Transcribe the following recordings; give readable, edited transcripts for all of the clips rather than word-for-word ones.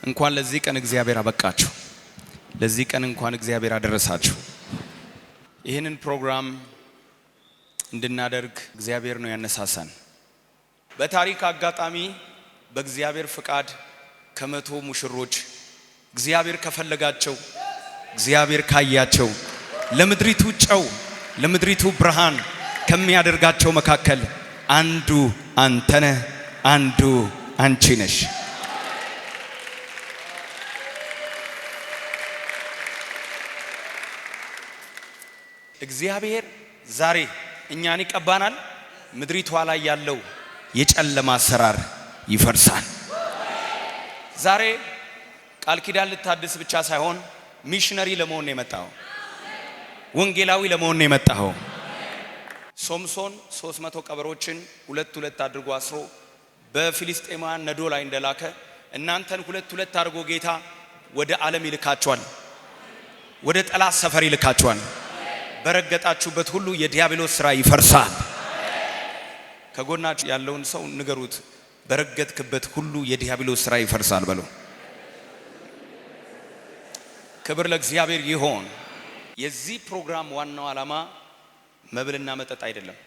እንኳን ለዚህ ቀን እግዚአብሔር አበቃችሁ። ለዚህ ቀን እንኳን እግዚአብሔር አደረሳችሁ። ይህንን ፕሮግራም እንድናደርግ እግዚአብሔር ነው ያነሳሳን። በታሪክ አጋጣሚ በእግዚአብሔር ፍቃድ ከመቶ ሙሽሮች እግዚአብሔር ከፈለጋቸው እግዚአብሔር ካያቸው ለምድሪቱ ጨው ለምድሪቱ ብርሃን ከሚያደርጋቸው መካከል አንዱ አንተነህ፣ አንዱ አንቺ ነሽ። እግዚአብሔር ዛሬ እኛን ይቀባናል። ምድሪቷ ላይ ያለው የጨለማ አሰራር ይፈርሳል። ዛሬ ቃል ኪዳን ልታድስ ብቻ ሳይሆን ሚሽነሪ ለመሆን ነው የመጣው። ወንጌላዊ ለመሆን ነው የመጣው። ሶምሶን 300 ቀበሮችን ሁለት ሁለት አድርጎ አስሮ በፊሊስጤማውያን ነዶ ላይ እንደላከ እናንተን ሁለት ሁለት አድርጎ ጌታ ወደ ዓለም ይልካቸዋል። ወደ ጠላት ሰፈር ይልካቸዋል። በረገጣችሁበት ሁሉ የዲያብሎስ ሥራ ይፈርሳል። ከጎናችሁ ያለውን ሰው ንገሩት፣ በረገጥክበት ሁሉ የዲያብሎስ ሥራ ይፈርሳል በሉ። ክብር ለእግዚአብሔር ይሆን። የዚህ ፕሮግራም ዋናው ዓላማ መብልና መጠጥ አይደለም።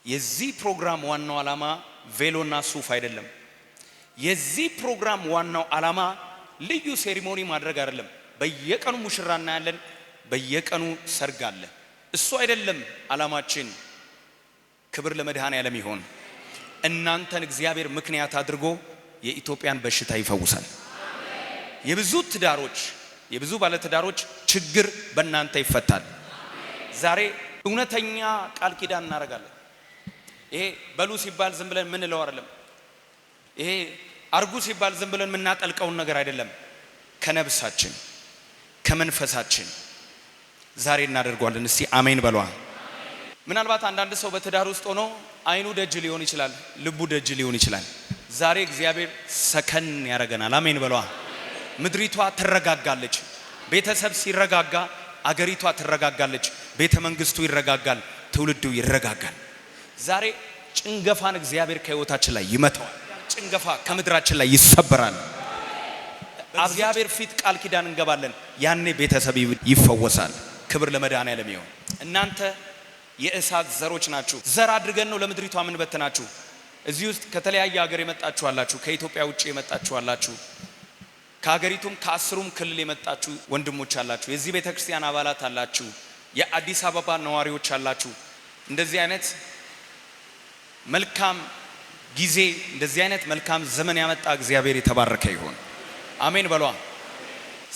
የዚህ ፕሮግራም ዋናው ዓላማ ቬሎና ሱፍ አይደለም። የዚህ ፕሮግራም ዋናው ዓላማ ልዩ ሴሪሞኒ ማድረግ አይደለም። በየቀኑ ሙሽራ እናያለን፣ በየቀኑ ሰርግ አለ። እሱ አይደለም ዓላማችን። ክብር ለመድኃኔዓለም ይሆን። እናንተን እግዚአብሔር ምክንያት አድርጎ የኢትዮጵያን በሽታ ይፈውሳል። የብዙ ትዳሮች የብዙ ባለትዳሮች ችግር በእናንተ ይፈታል። ዛሬ እውነተኛ ቃል ኪዳን እናደርጋለን። ይሄ በሉ ሲባል ዝም ብለን ምን ለው አይደለም። ይሄ አርጉ ሲባል ዝም ብለን የምናጠልቀውን ነገር አይደለም። ከነብሳችን ከመንፈሳችን ዛሬ እናደርጋለን። እስቲ አሜን በሏ። ምናልባት አንዳንድ ሰው በትዳር ውስጥ ሆኖ አይኑ ደጅ ሊሆን ይችላል፣ ልቡ ደጅ ሊሆን ይችላል። ዛሬ እግዚአብሔር ሰከን ያደርገናል። አሜን በሏ። ምድሪቷ ትረጋጋለች። ቤተሰብ ሲረጋጋ አገሪቷ ትረጋጋለች። ቤተ መንግስቱ ይረጋጋል። ትውልዱ ይረጋጋል። ዛሬ ጭንገፋን እግዚአብሔር ከህይወታችን ላይ ይመታዋል። ጭንገፋ ከምድራችን ላይ ይሰበራል። እግዚአብሔር ፊት ቃል ኪዳን እንገባለን። ያኔ ቤተሰብ ይፈወሳል። ክብር ለመድኃኔዓለም ይሁን። እናንተ የእሳት ዘሮች ናችሁ። ዘር አድርገን ነው ለምድሪቷ ምን በተናችሁ። እዚህ ውስጥ ከተለያየ ሀገር የመጣችሁ አላችሁ፣ ከኢትዮጵያ ውጪ የመጣችሁ አላችሁ፣ ከሀገሪቱም ከአስሩም ክልል የመጣችሁ ወንድሞች አላችሁ፣ የዚህ ቤተክርስቲያን አባላት አላችሁ፣ የአዲስ አበባ ነዋሪዎች አላችሁ። እንደዚህ አይነት መልካም ጊዜ እንደዚህ አይነት መልካም ዘመን ያመጣ እግዚአብሔር የተባረከ ይሁን። አሜን በሏ።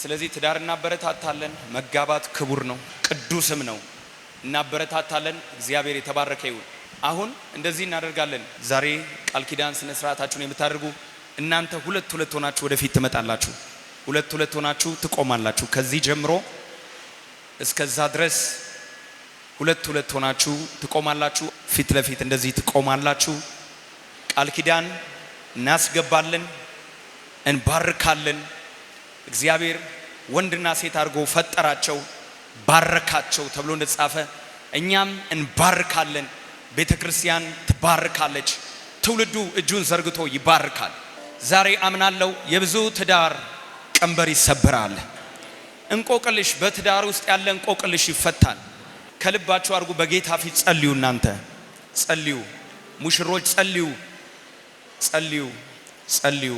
ስለዚህ ትዳር እናበረታታለን። መጋባት ክቡር ነው፣ ቅዱስም ነው። እናበረታታለን። እግዚአብሔር የተባረከ ይሁን። አሁን እንደዚህ እናደርጋለን። ዛሬ ቃል ኪዳን ስነ ስርዓታችሁን የምታደርጉ እናንተ ሁለት ሁለት ሆናችሁ ወደፊት ትመጣላችሁ። ሁለት ሁለት ሆናችሁ ትቆማላችሁ። ከዚህ ጀምሮ እስከዛ ድረስ ሁለት ሁለት ሆናችሁ ትቆማላችሁ። ፊት ለፊት እንደዚህ ትቆማላችሁ። ቃል ኪዳን እናስገባለን፣ እንባርካለን። እግዚአብሔር ወንድና ሴት አድርጎ ፈጠራቸው፣ ባረካቸው ተብሎ እንደተጻፈ እኛም እንባርካለን። ቤተክርስቲያን ትባርካለች። ትውልዱ እጁን ዘርግቶ ይባርካል። ዛሬ አምናለሁ የብዙ ትዳር ቀንበር ይሰበራል። እንቆቅልሽ በትዳር ውስጥ ያለ እንቆቅልሽ ይፈታል። ከልባችሁ አድርጉ። በጌታ ፊት ጸልዩ። እናንተ ጸልዩ፣ ሙሽሮች ጸልዩ፣ ጸልዩ፣ ጸልዩ።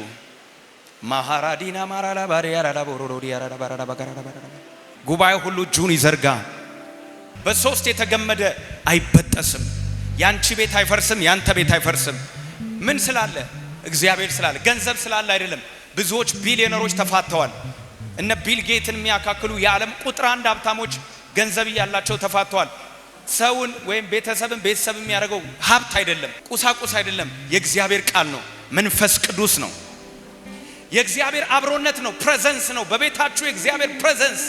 ማሃራዲና ማራላ ባሪያራላ ቦሮሮዲያራላ ባራላ ባጋራላ ባራላ ጉባኤ ሁሉ እጁን ይዘርጋ። በሶስት የተገመደ አይበጠስም። ያንቺ ቤት አይፈርስም፣ ያንተ ቤት አይፈርስም። ምን ስላለ? እግዚአብሔር ስላለ። ገንዘብ ስላለ አይደለም። ብዙዎች ቢሊዮነሮች ተፋተዋል። እነ ቢል ጌትን የሚያካክሉ የዓለም ቁጥር አንድ ሀብታሞች ገንዘብ ያላቸው ተፋተዋል። ሰውን ወይም ቤተሰብን ቤተሰብ የሚያደርገው ሀብት አይደለም፣ ቁሳቁስ አይደለም፣ የእግዚአብሔር ቃል ነው፣ መንፈስ ቅዱስ ነው፣ የእግዚአብሔር አብሮነት ነው፣ ፕሬዘንስ ነው። በቤታችሁ የእግዚአብሔር ፕሬዘንስ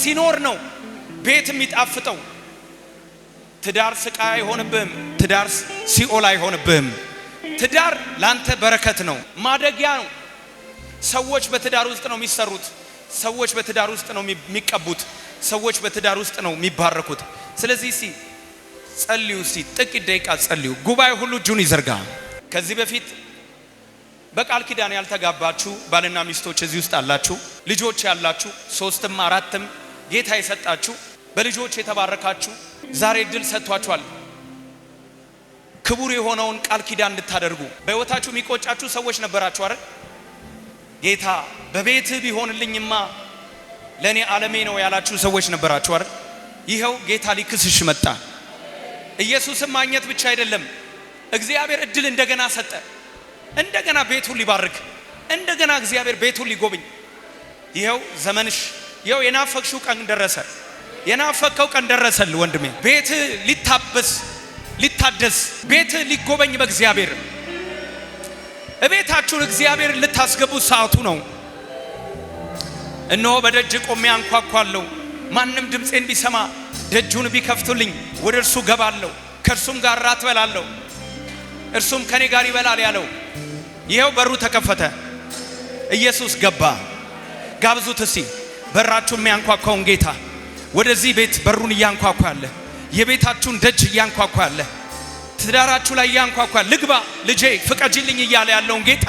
ሲኖር ነው ቤት የሚጣፍጠው። ትዳር ስቃይ አይሆንብህም። ትዳር ሲኦል አይሆንብህም። ትዳር ላንተ በረከት ነው፣ ማደጊያ ነው። ሰዎች በትዳር ውስጥ ነው የሚሰሩት። ሰዎች በትዳር ውስጥ ነው የሚቀቡት። ሰዎች በትዳር ውስጥ ነው የሚባረኩት። ስለዚህ ጸልዩ። ጥቂት ደቂቃ ጸልዩ። ጉባኤ ሁሉ እጁን ይዘርጋ። ከዚህ በፊት በቃል ኪዳን ያልተጋባችሁ ባልና ሚስቶች እዚህ ውስጥ አላችሁ። ልጆች ያላችሁ 3ም 4ም ጌታ የሰጣችሁ በልጆች የተባረካችሁ ዛሬ እድል ሰጥቷችኋል። ክቡር የሆነውን ቃል ኪዳን እንድታደርጉ። በህይወታችሁ የሚቆጫችሁ ሰዎች ነበራችሁ አይደል? ጌታ በቤት ቢሆንልኝማ ለኔ ዓለሜ ነው ያላችሁ ሰዎች ነበራችሁ አይደል? ይሄው ጌታ ሊክስሽ መጣ። ኢየሱስን ማግኘት ብቻ አይደለም፣ እግዚአብሔር እድል እንደገና ሰጠ። እንደገና ቤቱን ሊባርክ፣ እንደገና እግዚአብሔር ቤቱን ሊጎብኝ። ይሄው ዘመንሽ፣ ይሄው የናፈቅሽው ቀን ደረሰ። የናፈቀው ቀን ደረሰል ወንድሜ። ቤት ሊታበስ ሊታደስ፣ ቤት ሊጎበኝ በእግዚአብሔር እቤታችሁን እግዚአብሔር ልታስገቡ ሰዓቱ ነው። እነሆ በደጅ ቆሜ አንኳኳለሁ። ማንም ድምፄን ቢሰማ ደጁን ቢከፍቱልኝ ወደ እርሱ ገባለሁ፣ ከእርሱም ጋር ራት በላለሁ፣ እርሱም ከኔ ጋር ይበላል ያለው። ይሄው በሩ ተከፈተ። ኢየሱስ ገባ። ጋብዙት እስቲ በራችሁ የሚያንኳኳውን ጌታ። ወደዚህ ቤት በሩን እያንኳኳ ያለ፣ የቤታችሁን ደጅ እያንኳኳ ያለ፣ ትዳራችሁ ላይ እያንኳኳ ልግባ ልጄ ፍቀጂልኝ እያለ ያለውን ጌታ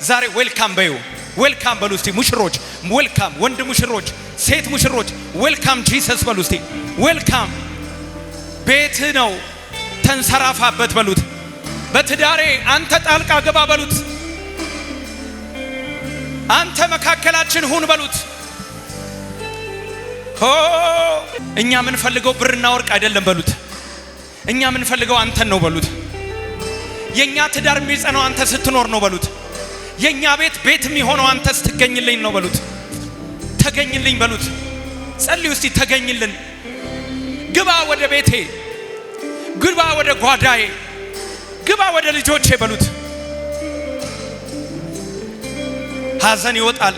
ዛሬ ዌልካም በዩ። ዌልካም በሉ እስቲ ሙሽሮች፣ ዌልካም ወንድ ሙሽሮች፣ ሴት ሙሽሮች ዌልካም ጂሰስ በሉ እስቲ ዌልካም። ቤት ነው ተንሰራፋበት በሉት። በትዳሬ አንተ ጣልቃ ገባ በሉት። አንተ መካከላችን ሁን በሉት። እኛ የምንፈልገው ብርና ወርቅ አይደለም በሉት። እኛ የምንፈልገው አንተን ነው በሉት። የኛ ትዳር የሚጸናው አንተ ስትኖር ነው በሉት። የኛ ቤት ቤት የሚሆነው አንተ ስትገኝልኝ ነው በሉት። ተገኝልኝ በሉት። ጸልዩ እስቲ ተገኝልን። ግባ ወደ ቤቴ፣ ግባ ወደ ጓዳዬ፣ ግባ ወደ ልጆቼ በሉት። ሐዘን ይወጣል፣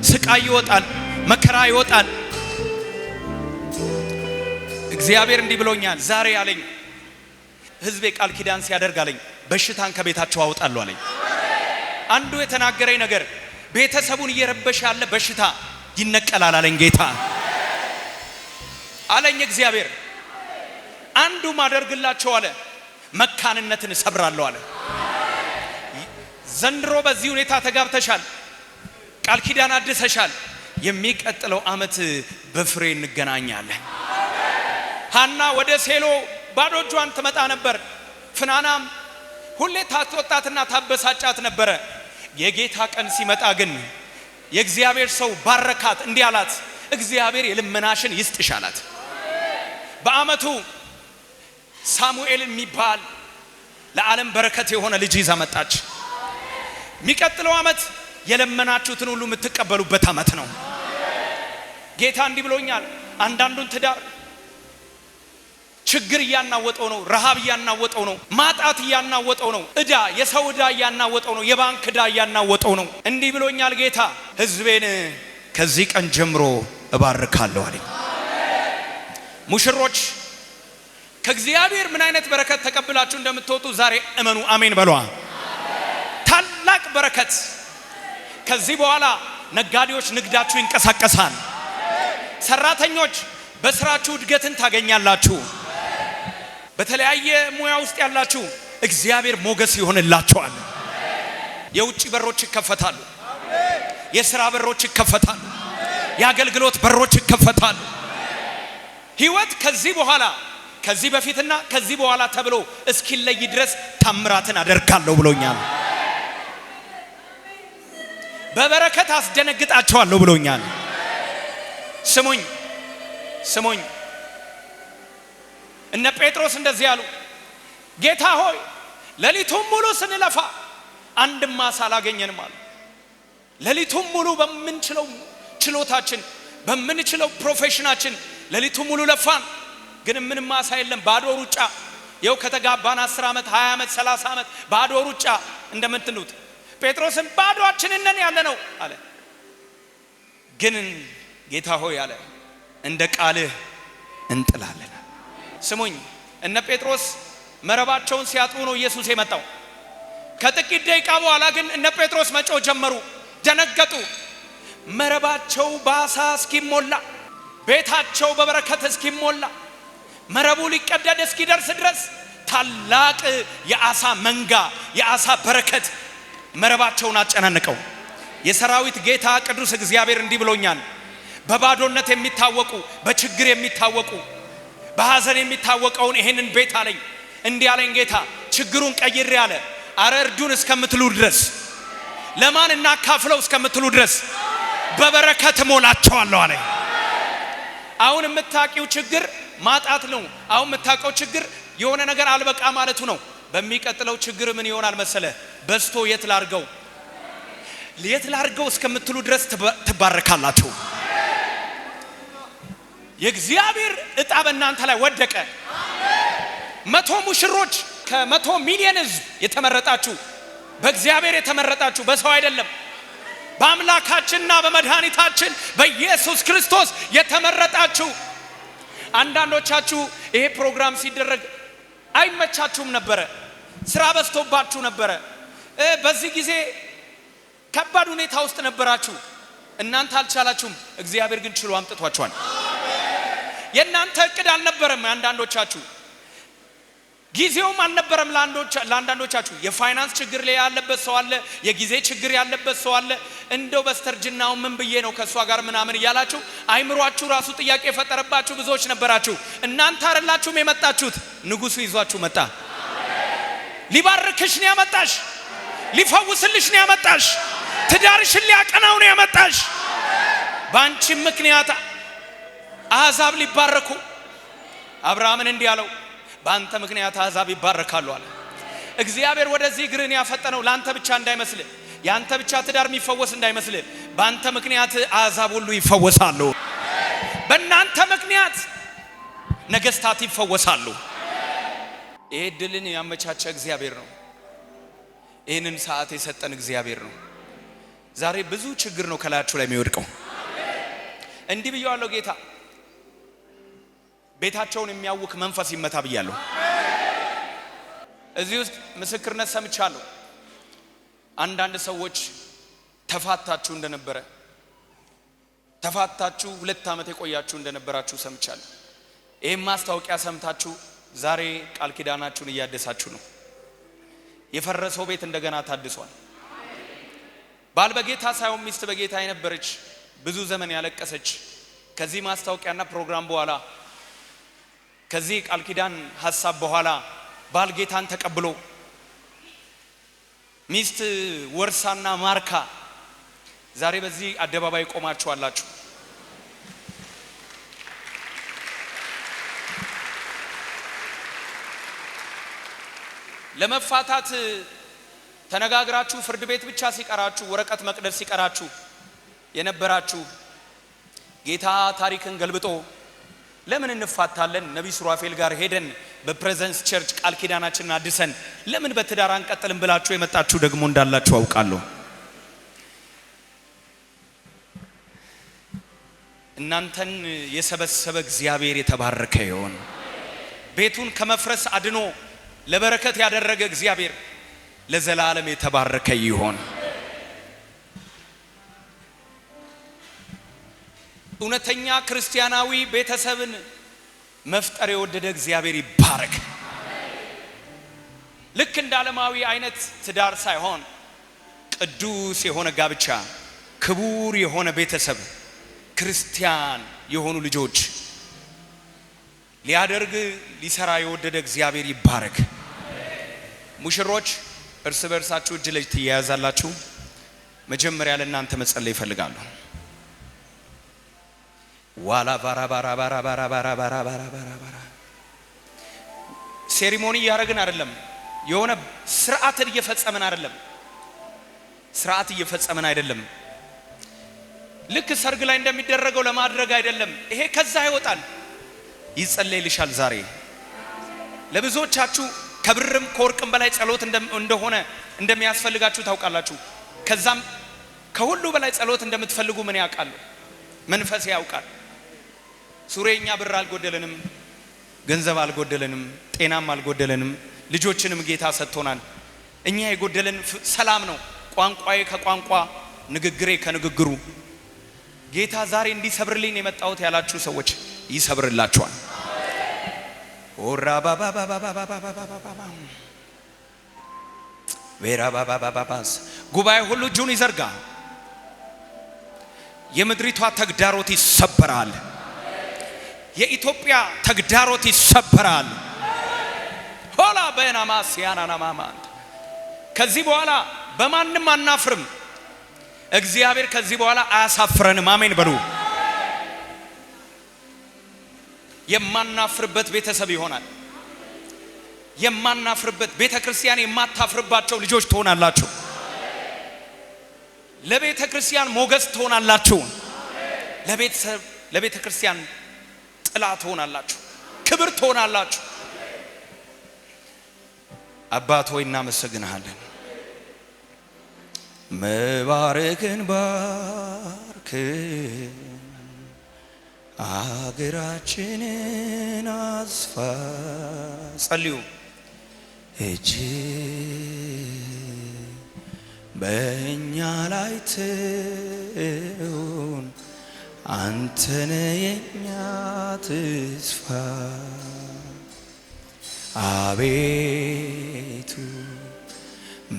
ስቃይ ይወጣል፣ መከራ ይወጣል። እግዚአብሔር እንዲህ ብሎኛል ዛሬ አለኝ። ሕዝቤ ቃል ኪዳን ሲያደርግ አለኝ በሽታን ከቤታቸው አወጣለሁ አለኝ። አንዱ የተናገረኝ ነገር ቤተሰቡን እየረበሸ ያለ በሽታ ይነቀላል አለኝ ጌታ አለኝ እግዚአብሔር። አንዱ ማደርግላቸው አለ መካንነትን እሰብራለሁ አለ። ዘንድሮ በዚህ ሁኔታ ተጋብተሻል፣ ቃል ኪዳን አድሰሻል። የሚቀጥለው ዓመት በፍሬ እንገናኛለን። ሐና ወደ ሴሎ ባዶ እጇን ትመጣ ነበር። ፍናናም ሁሌ ታስወጣትና ታበሳጫት ነበረ። የጌታ ቀን ሲመጣ ግን የእግዚአብሔር ሰው ባረካት፣ እንዲህ አላት እግዚአብሔር የልመናሽን ይስጥሽ አላት። በዓመቱ ሳሙኤል የሚባል ለዓለም በረከት የሆነ ልጅ ይዛ መጣች። የሚቀጥለው ዓመት የለመናችሁትን ሁሉ የምትቀበሉበት ዓመት ነው። ጌታ እንዲህ ብሎኛል። አንዳንዱን ትዳር ችግር እያናወጠው ነው፣ ረሃብ እያናወጠው ነው፣ ማጣት እያናወጠው ነው፣ ዕዳ የሰው ዕዳ እያናወጠው ነው፣ የባንክ ዕዳ እያናወጠው ነው። እንዲህ ብሎኛል ጌታ ሕዝቤን ከዚህ ቀን ጀምሮ እባርካለሁ አለኝ። ሙሽሮች ከእግዚአብሔር ምን አይነት በረከት ተቀብላችሁ እንደምትወጡ ዛሬ እመኑ። አሜን በሏ። ታላቅ በረከት። ከዚህ በኋላ ነጋዴዎች ንግዳችሁ ይንቀሳቀሳል። ሰራተኞች በስራችሁ እድገትን ታገኛላችሁ። በተለያየ ሙያ ውስጥ ያላችሁ እግዚአብሔር ሞገስ ይሆንላችኋል። የውጭ በሮች ይከፈታሉ። የሥራ በሮች ይከፈታሉ። የአገልግሎት በሮች ይከፈታሉ። ሕይወት ከዚህ በኋላ ከዚህ በፊትና ከዚህ በኋላ ተብሎ እስኪለይ ድረስ ታምራትን አደርጋለሁ ብሎኛል። በበረከት አስደነግጣቸዋለሁ ብሎኛል። ስሙኝ ስሙኝ። እነ ጴጥሮስ እንደዚህ ያሉ፣ ጌታ ሆይ ሌሊቱን ሙሉ ስንለፋ አንድም ዓሣ አላገኘንም አሉ። ሌሊቱን ሙሉ በምንችለው ችሎታችን በምንችለው ፕሮፌሽናችን ሌሊቱን ሙሉ ለፋን፣ ግን ምንም ዓሣ የለም። ባዶ ሩጫ። ይኸው ከተጋባን 10 ዓመት 20 ዓመት 30 ዓመት ባዶ ሩጫ እንደምትሉት። ጴጥሮስን ባዶአችንን ነን ያለ ነው አለ። ግን ጌታ ሆይ አለ እንደ ቃልህ እንጥላለን። ስሙኝ፣ እነ ጴጥሮስ መረባቸውን ሲያጥቡ ነው ኢየሱስ የመጣው። ከጥቂት ደቂቃ በኋላ ግን እነ ጴጥሮስ መጮህ ጀመሩ፣ ደነገጡ። መረባቸው በዓሣ እስኪሞላ፣ ቤታቸው በበረከት እስኪሞላ፣ መረቡ ሊቀደድ እስኪደርስ ድረስ ታላቅ የዓሣ መንጋ የዓሣ በረከት መረባቸውን አጨናንቀው። የሰራዊት ጌታ ቅዱስ እግዚአብሔር እንዲህ ብሎኛል። በባዶነት የሚታወቁ በችግር የሚታወቁ በሐዘን የሚታወቀውን ይሄንን ቤት አለኝ እንዲህ አለኝ ጌታ ችግሩን ቀይሬ አለ አረ እርዱን እስከምትሉ ድረስ ለማን እናካፍለው እስከምትሉ ድረስ በበረከት ሞላቸዋለሁ አለ። አሁን የምታቂው ችግር ማጣት ነው። አሁን የምታቀው ችግር የሆነ ነገር አልበቃ ማለቱ ነው። በሚቀጥለው ችግር ምን ይሆናል መሰለ? በስቶ የት ላርገው እስከምትሉ ድረስ ትባረካላችሁ። የእግዚአብሔር ዕጣ በእናንተ ላይ ወደቀ። 100 ሙሽሮች ከ100 ሚሊዮን ሕዝብ የተመረጣችሁ በእግዚአብሔር የተመረጣችሁ በሰው አይደለም በአምላካችንና በመድኃኒታችን በኢየሱስ ክርስቶስ የተመረጣችሁ። አንዳንዶቻችሁ ይሄ ፕሮግራም ሲደረግ አይመቻችሁም ነበረ፣ ስራ በዝቶባችሁ ነበረ፣ በዚህ ጊዜ ከባድ ሁኔታ ውስጥ ነበራችሁ። እናንተ አልቻላችሁም፣ እግዚአብሔር ግን ችሎ አምጥቷችኋል። የእናንተ እቅድ አልነበረም። አንዳንዶቻችሁ ጊዜውም አልነበረም። ለአንዳንዶቻችሁ የፋይናንስ ችግር ላይ ያለበት ሰው አለ፣ የጊዜ ችግር ያለበት ሰው አለ። እንደው በስተርጅናው ምን ብዬ ነው ከሷ ጋር ምናምን እያላችሁ አይምሯችሁ ራሱ ጥያቄ የፈጠረባችሁ ብዙዎች ነበራችሁ። እናንተ አይደላችሁም የመጣችሁት፣ ንጉሱ ይዟችሁ መጣ። ሊባርክሽ ነው ያመጣሽ፣ ሊፈውስልሽ ነው ያመጣሽ፣ ትዳርሽን ሊያቀናው ነው ያመጣሽ። ባንቺ ምክንያት አሕዛብ ሊባረኩ አብርሃምን እንዲህ አለው በአንተ ምክንያት አሕዛብ ይባረካሉ አለ። እግዚአብሔር ወደዚህ እግርን ያፈጠነው ላንተ ብቻ እንዳይመስል፣ ያንተ ብቻ ትዳር የሚፈወስ እንዳይመስል፣ በአንተ ምክንያት አሕዛብ ሁሉ ይፈወሳሉ። በእናንተ ምክንያት ነገስታት ይፈወሳሉ። ይሄ ድልን ያመቻቸ እግዚአብሔር ነው። ይህንን ሰዓት የሰጠን እግዚአብሔር ነው። ዛሬ ብዙ ችግር ነው ከላያችሁ ላይ የሚወድቀው። እንዲህ ብየዋለሁ ጌታ ቤታቸውን የሚያውክ መንፈስ ይመታ ብያለሁ። እዚህ ውስጥ ምስክርነት ሰምቻለሁ። አንዳንድ ሰዎች ተፋታችሁ እንደነበረ ተፋታችሁ 2 ዓመት የቆያችሁ እንደነበራችሁ ሰምቻለሁ። ይሄን ማስታወቂያ ሰምታችሁ ዛሬ ቃል ኪዳናችሁን እያደሳችሁ ነው። የፈረሰው ቤት እንደገና ታድሷል። ባል በጌታ ሳይሆን ሚስት በጌታ የነበረች ብዙ ዘመን ያለቀሰች ከዚህ ማስታወቂያና ፕሮግራም በኋላ ከዚህ ቃል ኪዳን ሐሳብ በኋላ ባል ጌታን ተቀብሎ ሚስት ወርሳና ማርካ ዛሬ በዚህ አደባባይ ቆማችኋላችሁ። ለመፋታት ተነጋግራችሁ ፍርድ ቤት ብቻ ሲቀራችሁ ወረቀት መቅደስ ሲቀራችሁ የነበራችሁ ጌታ ታሪክን ገልብጦ ለምን እንፋታለን? ነብይ ሱራፌል ጋር ሄደን በፕሬዘንስ ቸርች ቃል ኪዳናችንን አድሰን ለምን በትዳር አንቀጥልም ብላችሁ የመጣችሁ ደግሞ እንዳላችሁ አውቃለሁ። እናንተን የሰበሰበ እግዚአብሔር የተባረከ ይሁን። ቤቱን ከመፍረስ አድኖ ለበረከት ያደረገ እግዚአብሔር ለዘላለም የተባረከ ይሁን። እውነተኛ ክርስቲያናዊ ቤተሰብን መፍጠር የወደደ እግዚአብሔር ይባረክ። ልክ እንደ ዓለማዊ አይነት ትዳር ሳይሆን ቅዱስ የሆነ ጋብቻ፣ ክቡር የሆነ ቤተሰብ፣ ክርስቲያን የሆኑ ልጆች ሊያደርግ ሊሰራ የወደደ እግዚአብሔር ይባረክ። ሙሽሮች እርስ በርሳችሁ እጅ ለእጅ ትያያዛላችሁ። መጀመሪያ ለእናንተ መጸለይ ይፈልጋሉ። ዋላ ባራ ባራ ባራ ባራ ባራ ባራ ባራ ባራ ሴሪሞኒ ያረግን አይደለም። የሆነ ስርዓትን እየፈጸመን አይደለም። ስርዓት እየፈጸመን አይደለም። ልክ ሰርግ ላይ እንደሚደረገው ለማድረግ አይደለም። ይሄ ከዛ ይወጣል። ይጸለይልሻል። ዛሬ ለብዙዎቻችሁ ከብርም ከወርቅም በላይ ጸሎት እንደሆነ እንደሚያስፈልጋችሁ ታውቃላችሁ። ከዛም ከሁሉ በላይ ጸሎት እንደምትፈልጉ ምን ያውቃሉ? መንፈስ ያውቃል። ሱሬኛ ብር አልጎደለንም፣ ገንዘብ አልጎደለንም፣ ጤናም አልጎደለንም፣ ልጆችንም ጌታ ሰጥቶናል። እኛ የጎደለን ሰላም ነው። ቋንቋዬ ከቋንቋ ንግግሬ ከንግግሩ ጌታ ዛሬ እንዲሰብርልኝ የመጣሁት ያላችሁ ሰዎች ይሰብርላችኋል። ኦራ ባባ ባባ ባባ ባባ ባባ ቬራ ባባ ባባ ባስ ጉባኤ ሁሉ እጁን ይዘርጋ። የምድሪቷ ተግዳሮት ይሰበራል። የኢትዮጵያ ተግዳሮት ይሰበራል። ሆላ በእናማስ ያናናማማን ከዚህ በኋላ በማንም አናፍርም። እግዚአብሔር ከዚህ በኋላ አያሳፍረንም። አሜን በሉ። የማናፍርበት ቤተሰብ ይሆናል። የማናፍርበት ቤተክርስቲያን የማታፍርባቸው ልጆች ትሆናላችሁ። ለቤተክርስቲያን ሞገስ ትሆናላችሁ። ለቤተክርስቲያን ጥላ ትሆናላችሁ። ክብር ትሆናላችሁ። አባት ሆይ እናመሰግንሃለን። መባረክን ባርክ አገራችንን አስፋ። ጸልዩ። እጅ በእኛ ላይ ትሁን፣ አንተነ የኛ ተስፋ። አቤቱ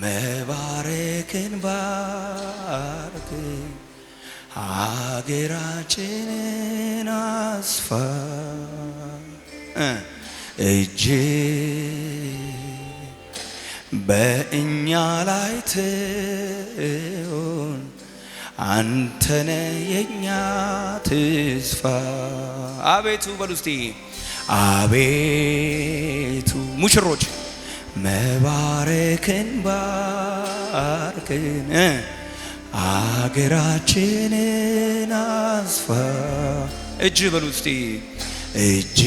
መባረክን ባርክ አገራችንን አስፋ። እጅ በእኛ ላይ ትሁን፣ አንተነ የኛ ተስፋ። አቤቱ በሉ እስቲ አቤቱ ሙሽሮች መባረክን ባርክን አገራችንን አስፋ። እጅ በሉ እስቲ እጅ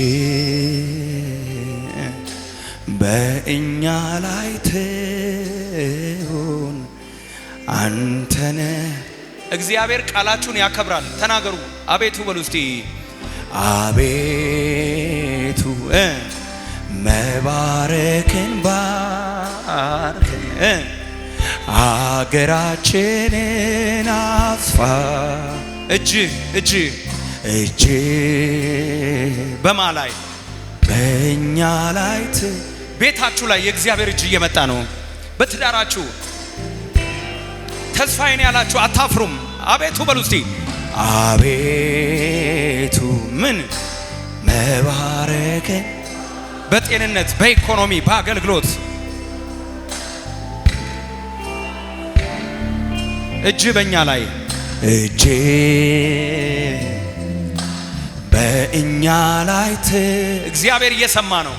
በእኛ ላይ ትሁን፣ አንተነ እግዚአብሔር ቃላችሁን ያከብራል። ተናገሩ። አቤቱ በሉ እስቲ አቤቱ መባረክን ባርክን አገራችንን አስፋ። እጅ በማ ላይ በእኛ ላይ ቤታችሁ ላይ የእግዚአብሔር እጅ እየመጣ ነው። በትዳራችሁ ተስፋዬን ያላችሁ አታፍሩም። አቤቱ በሉ እስቲ አቤቱ ምን መባረክን በጤንነት፣ በኢኮኖሚ፣ በአገልግሎት እጅ በእኛ ላይ እጅ በእኛ ላይ እግዚአብሔር እየሰማ ነው።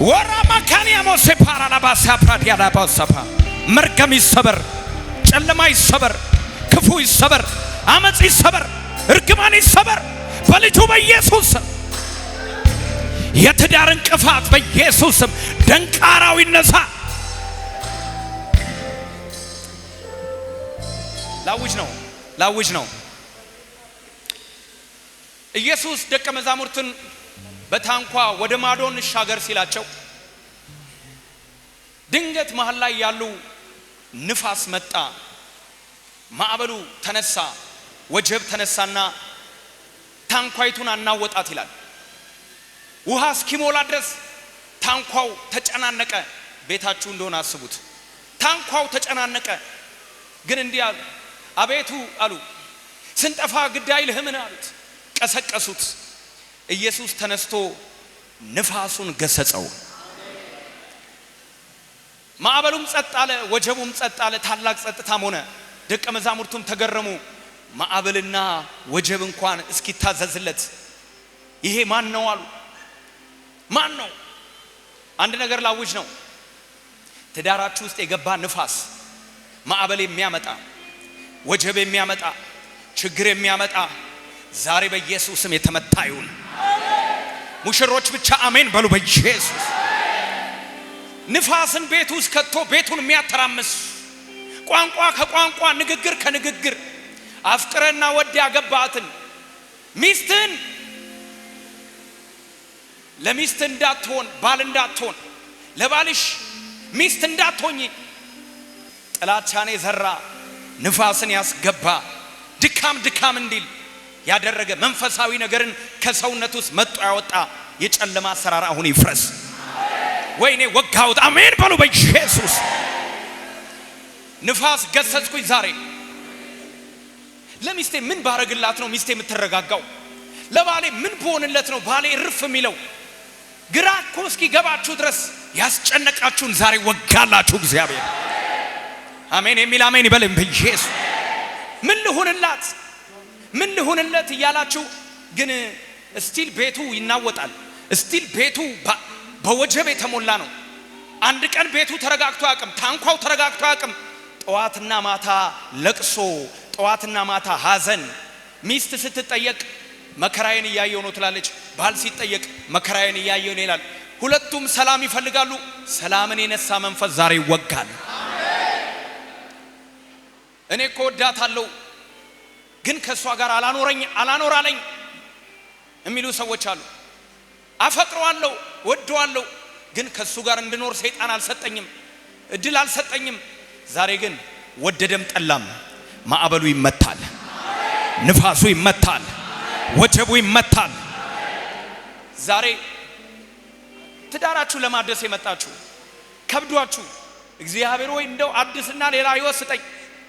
ወራ ማካኒያ ሞሴ ፓራላባሳ ፕራዲያላባሳፓ መርገም ይሰበር፣ ጨለማ ይሰበር፣ ክፉ ይሰበር፣ አመጽ ይሰበር፣ እርግማን ይሰበር በልጁ በኢየሱስ ስም። የትዳር እንቅፋት በኢየሱስ ስም ደንቃራው ይነሳ። ላውጅ ነው። ኢየሱስ ደቀ መዛሙርትን በታንኳ ወደ ማዶ እንሻገር ሲላቸው ድንገት መሃል ላይ ያሉ ንፋስ መጣ፣ ማዕበሉ ተነሳ፣ ወጀብ ተነሳና ታንኳይቱን አናወጣት ይላል። ውሃ እስኪሞላ ድረስ ታንኳው ተጨናነቀ። ቤታችሁ እንደሆነ አስቡት። ታንኳው ተጨናነቀ። ግን እንዲህ አሉ፣ አቤቱ አሉ፣ ስንጠፋ ግድ አይልህምን አሉት። ቀሰቀሱት። ኢየሱስ ተነስቶ ንፋሱን ገሰጸው። ማዕበሉም ጸጥ አለ፣ ወጀቡም ጸጥ አለ። ታላቅ ጸጥታም ሆነ። ደቀ መዛሙርቱም ተገረሙ። ማዕበልና ወጀብ እንኳን እስኪታዘዝለት ይሄ ማን ነው አሉ። ማን ነው? አንድ ነገር ላውጅ ነው። ትዳራችሁ ውስጥ የገባ ንፋስ፣ ማዕበል የሚያመጣ ወጀብ የሚያመጣ ችግር የሚያመጣ ዛሬ በኢየሱስ ስም የተመታ ይሁን። ሙሽሮች ብቻ አሜን በሉ። በኢየሱስ ንፋስን ቤት ውስጥ ከቶ ቤቱን የሚያተራምስ ቋንቋ ከቋንቋ ንግግር ከንግግር አፍቅረና ወድ ያገባትን ሚስትን ለሚስት እንዳትሆን ባል እንዳትሆን ለባልሽ ሚስት እንዳትሆኚ ጥላቻን የዘራ ንፋስን ያስገባ ድካም እንዲል ያደረገ መንፈሳዊ ነገርን ከሰውነት ውስጥ መጥቶ ያወጣ የጨለማ አሰራር አሁን ይፍረስ። ወይኔ ወጋውት አሜን በሉ በኢየሱስ። ንፋስ ገሰጽኩኝ ዛሬ። ለሚስቴ ምን ባረግላት ነው ሚስቴ የምትረጋጋው? ለባሌ ምን በሆንለት ነው ባሌ እርፍ የሚለው? ግራ እኮ እስኪገባችሁ ድረስ ያስጨነቃችሁን ዛሬ ወጋላችሁ እግዚአብሔር። አሜን የሚል አሜን ይበልም በኢየሱስ። ምን ልሁንላት ምን ልሁንለት እያላችሁ ግን ስቲል ቤቱ ይናወጣል። ስቲል ቤቱ በወጀብ የተሞላ ነው። አንድ ቀን ቤቱ ተረጋግቶ አያውቅም። ታንኳው ተረጋግቶ አያውቅም። ጠዋትና ማታ ለቅሶ፣ ጠዋትና ማታ ሐዘን። ሚስት ስትጠየቅ መከራዬን እያየው ነው ትላለች። ባል ሲጠየቅ መከራዬን እያየው ነው ይላል። ሁለቱም ሰላም ይፈልጋሉ። ሰላምን የነሳ መንፈስ ዛሬ ይወጋል። እኔ እኮ ወዳታለሁ ግን ከሷ ጋር አላኖራለኝ የሚሉ ሰዎች አሉ። አፈቅረዋለሁ ወደዋለሁ ግን ከሱ ጋር እንድኖር ሰይጣን አልሰጠኝም፣ እድል አልሰጠኝም። ዛሬ ግን ወደደም ጠላም ማዕበሉ ይመታል፣ ንፋሱ ይመታል፣ ወጀቡ ይመታል። ዛሬ ትዳራችሁ ለማደስ የመጣችሁ ከብዷችሁ እግዚአብሔር ወይ እንደው አዲስና ሌላ ህይወት ስጠኝ፣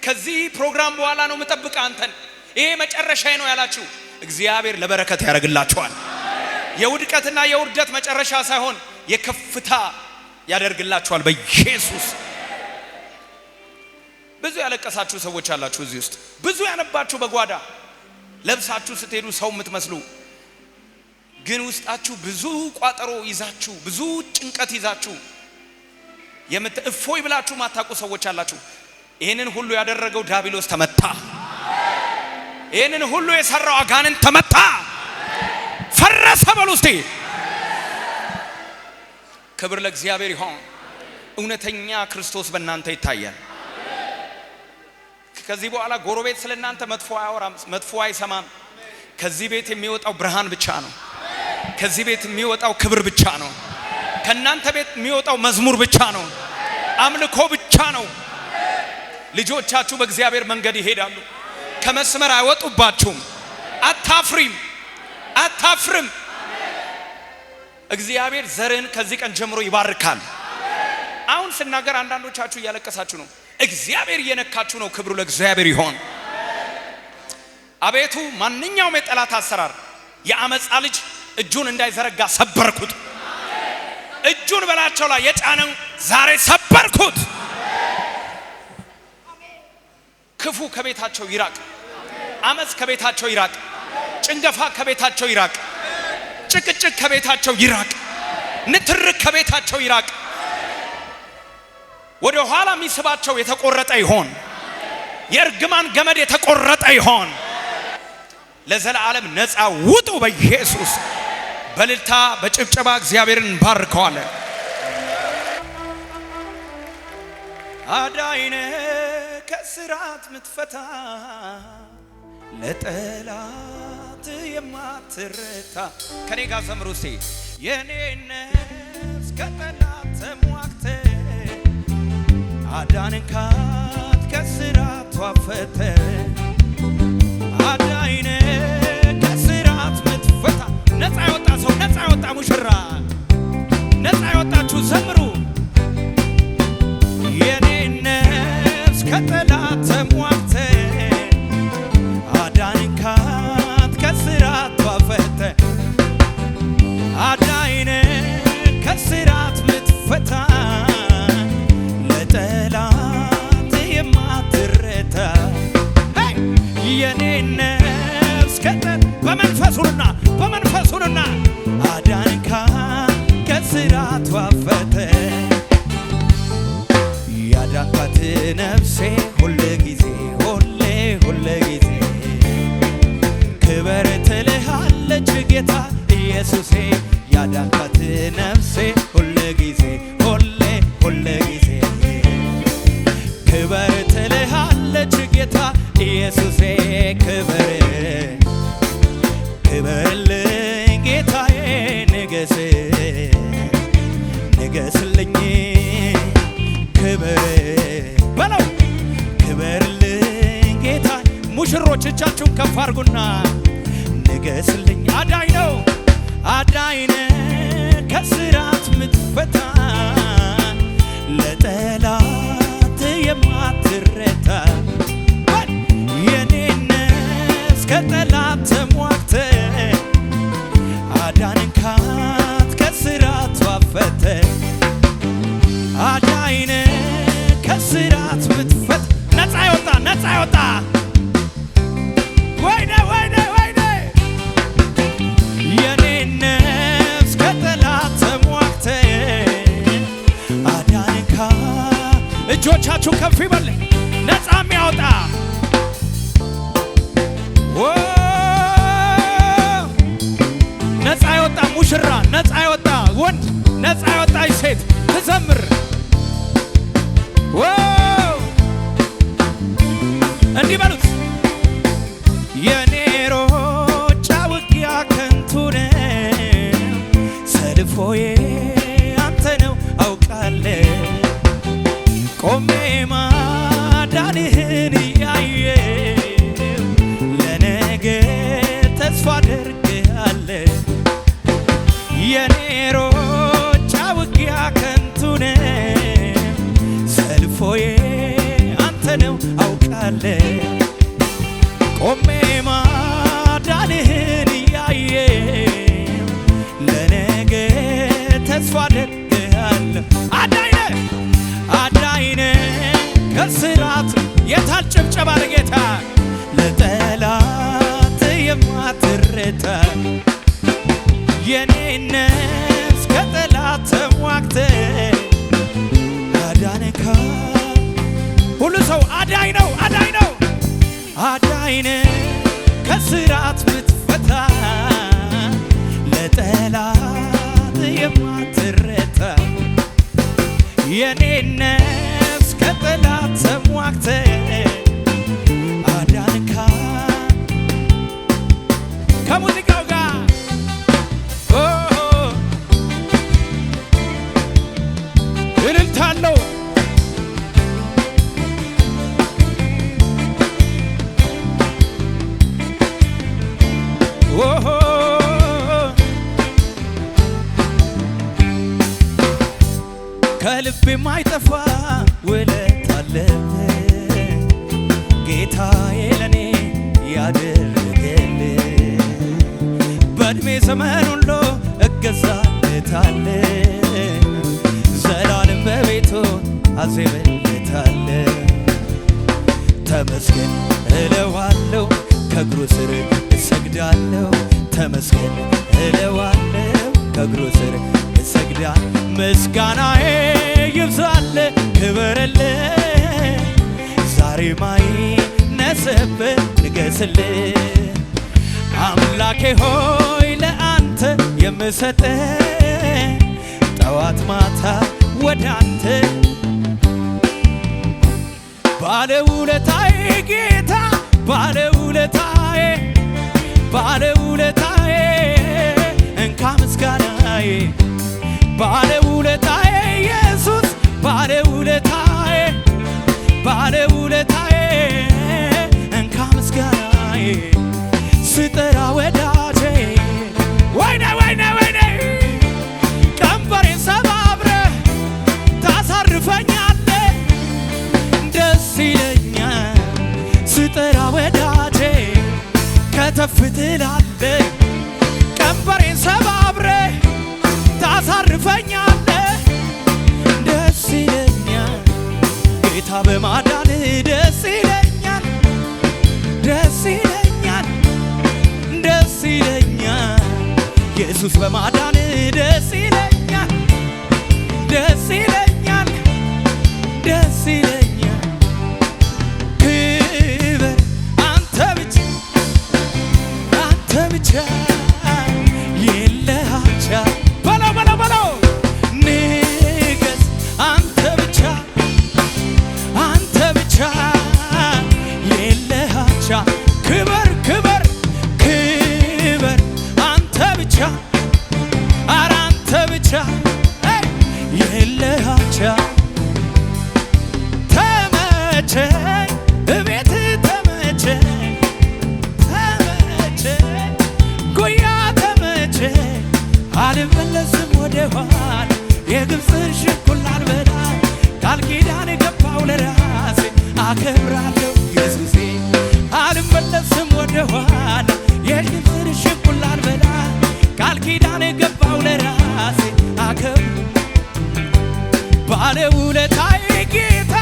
ከዚህ ፕሮግራም በኋላ ነው መጠብቅ አንተን፣ ይሄ መጨረሻዬ ነው ያላችሁ እግዚአብሔር ለበረከት ያደርግላችኋል። የውድቀትና የውርደት መጨረሻ ሳይሆን የከፍታ ያደርግላችኋል በኢየሱስ። ብዙ ያለቀሳችሁ ሰዎች አላችሁ እዚህ ውስጥ። ብዙ ያነባችሁ በጓዳ ለብሳችሁ ስትሄዱ ሰው የምትመስሉ ግን ውስጣችሁ ብዙ ቋጠሮ ይዛችሁ ብዙ ጭንቀት ይዛችሁ እፎይ ብላችሁ ማታውቁ ሰዎች አላችሁ። ይሄንን ሁሉ ያደረገው ዲያብሎስ ተመታ። ይሄንን ሁሉ የሰራው አጋንንት ተመታ፣ ፈረሰ። በሉ እስቲ ክብር ለእግዚአብሔር ይሁን። እውነተኛ ክርስቶስ በእናንተ ይታያል። ከዚህ በኋላ ጎረቤት ስለናንተ መጥፎ አያወራም፣ መጥፎ አይሰማም። ከዚህ ቤት የሚወጣው ብርሃን ብቻ ነው። ከዚህ ቤት የሚወጣው ክብር ብቻ ነው። ከናንተ ቤት የሚወጣው መዝሙር ብቻ ነው፣ አምልኮ ብቻ ነው። ልጆቻችሁ በእግዚአብሔር መንገድ ይሄዳሉ፣ ከመስመር አይወጡባችሁም። አታፍርም። እግዚአብሔር ዘርን ከዚህ ቀን ጀምሮ ይባርካል። አሁን ስናገር አንዳንዶቻችሁ እያለቀሳችሁ ነው። እግዚአብሔር እየነካችሁ ነው። ክብሩ ለእግዚአብሔር ይሁን። አቤቱ ማንኛውም የጠላት አሰራር የአመፃ ልጅ እጁን እንዳይዘረጋ ሰበርኩት። እጁን በላቸው ላይ የጫነው ዛሬ ሰበርኩት። ክፉ ከቤታቸው ይራቅ፣ አመፅ ከቤታቸው ይራቅ፣ ጭንገፋ ከቤታቸው ይራቅ፣ ጭቅጭቅ ከቤታቸው ይራቅ፣ ንትርክ ከቤታቸው ይራቅ። ወደ ኋላ የሚስባቸው የተቆረጠ ይሆን፣ የእርግማን ገመድ የተቆረጠ ይሆን። ለዘላለም ነፃ ውጡ በኢየሱስ። በልልታ በጭብጨባ እግዚአብሔርን እንባርከዋለን። አዳይነ ከስራት ምትፈታ ለጠላት የማትረታ ከኔ ጋር ዘምሩ እስቲ። የኔ ነፍስ ከጠላት ተሟግተ አዳንካት ከስራቷ ፈተ። አዳይነ ከስራት ምትፈታ። ነፃ ያወጣ ሰው፣ ነፃ ያወጣ ሙሽራ፣ ነፃ ያወጣችሁ ዘምሩ። የኔ ነፍስ ከጠላት ተሟግተ አዳንካት ከስራቷ ፈተ። አዳይነ ከስራት ምትፈታ ለጠላት የማትረታ። የኔ ነፍስ በመንፈሱንና አዳንካት ከስራቷ ፈተ። ያዳንካት ነፍሴ ሁል ጊዜ ክብር ትልሃለች ጌታ ኢየሱሴ። ያዳንካት ነፍሴ ሁል ጊዜ ክብር ትልሃለች ጌታ ኢየሱሴ። ክብርልኝ ጌታዬ፣ ንገስልኝ ክብር በለው። ክብርልኝ ጌታ። ሙሽሮች እጃችሁን ከፍ አድርጉና ንገስልኝ። አዳኝ ነው ከስራት ምትፈታ ለጠላት የማትረታ የኔ ነፍስ ከጠላት ተሟግተ አዳንካት ከስራት ዋፈተ አዳይነ ከስራት ምትፈታ ነፃ ይወጣ ነፃ ይወጣ ወይኔ ወይኔ ወይኔ የኔ ነፍስ ከጠላት ተሟግተ አዳንካ እጆቻችሁ ከፍ ይበል ነፃ የሚያወጣ ነፃ ይወጣ ሙሽራ ነፃ ይወጣ ወንድ ነፃ ይወጣ ሴት ትዘምር እንዲህ በሉት የኔ ሩጫ ውጊያ ከንቱ ነው ሰልፎዬ አንተ ነው አውቃለሁ ቆሜ ማዳንህን እያየሁ ለነገ ተስፋ አደርግሃለሁ የኔ ሩጫ ውጊያ ከንቱ ነው ሰልፎዬ አንተ ነው አውቃለሁ ቆሜ ማዳንህን እያየሁ ለነገ ተስፋ አደርግሃለሁ አዳይነ ከስራት የታል ጭብጨባ ለጌታ ለጠላት የማትረታ የኔ ነፍስ ከጠላት ተሟግተ አዳንካ ሁሉ ሰው አዳኝ ነው አዳኝ ነው አዳይነ ከስራት ምትፈታ ለጠላት የማትረታ የኔ ነፍስ ከጠላት ተሟግተ አዳንካ ከሙዚቃው ጋር እልልታለሁ ከልቤ የማይጠፋ ውለታ አለብህ ጌታዬ ለኔ ያደረገልህ በዕድሜ ዘመን ሁሉ እገዛለታለሁ ዘላለም በቤቱ አዜምለታለሁ ተመስገን እለዋለሁ ከእግሩ ስር እሰግዳለሁ ተመስገን እለዋለሁ ከእግሩ ስር እሰግዳለሁ ምስጋናዬ ይብዛል ክበርልህ ዛሬ ማይነስብህ ንገስልህ አምላኬ ሆይ ለአንተ የምሰጥ ጠዋት ማታ ወደ አንተ ባለውለታዬ ጌታ ባለውለታዬ ባለውለታዬ እንካ ምስጋናዬ ባለውለታዬ ኢየሱስ ባለውለታዬ ባለውለታዬ እንካ ምስጋናዬ ስጠራ ወዳጄ ወይኔ ወይኔ ወይኔ ቀንበሬን ሰባብረህ ታሳርፈኛለህ ደስ ይለኛል ስጠራ ወዳጄ ከተፍ ትላለህ ቀንበሬን ሰባብረህ ታሳርፈኛለህ ደስ ይለኛል ጌታ በማዳንህ ደስ ይለኛል ደስ ይለኛል ደስ ይለኛል ኢየሱስ በማዳንህ ደስ ይለኛል ደስ ይለኛል ደስ ይለኛል ክብር አንተ ብቻ የለህ አቻ በለው በለው በለው ንገስ አንተ ብቻ የለህ አቻ ክብር ክብር ክብር አንተ ብቻ ኧረ አንተ ብቻ የለህ አቻ ተመቸኝ እቤትህ ተመቸኝ ተመቸኝ ጉያ ተመቸኝ አልመለስም ወደ ባለውለታዬ ጌታ